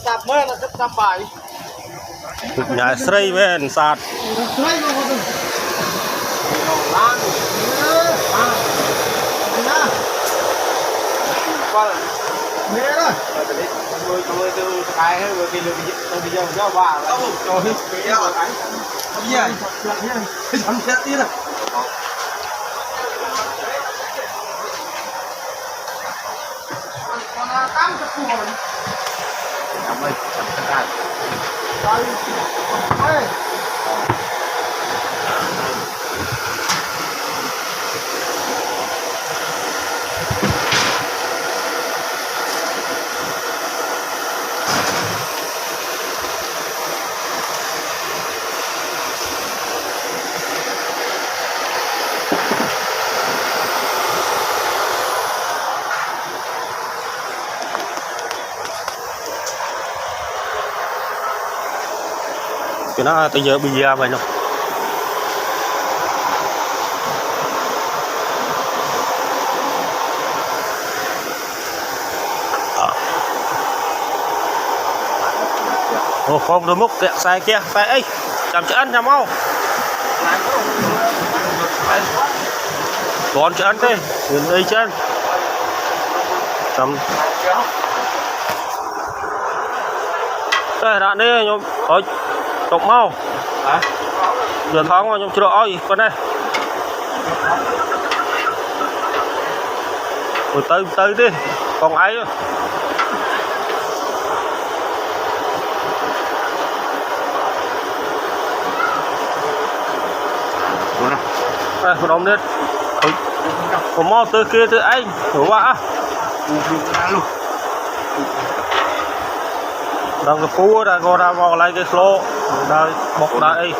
sạp mê là chất sạp bài nhà xây bên sạt xây mà không được lan qua mẹ đó tôi cái hay vừa thì tôi bây giờ cho bà rồi cho hết cái nào cái gì vậy chấm xét đi này còn là 80 củ rồi 50 100 đây đây cái nó bây giờ vậy nó ô không đôi múc kẹt sai kia sai ấy chậm chữ ăn chậm mau còn chữ ăn thế nhìn đây chữ ăn chậm đây đạn đi nhôm ơi trộm mau giờ thoáng vào nhôm chưa ơi con đây rồi tới đi còn ấy đây một ông lên còn mau tới kia tới anh đúng không ạ đang cái phú đang có ra vào lại cái lô đang bọc lại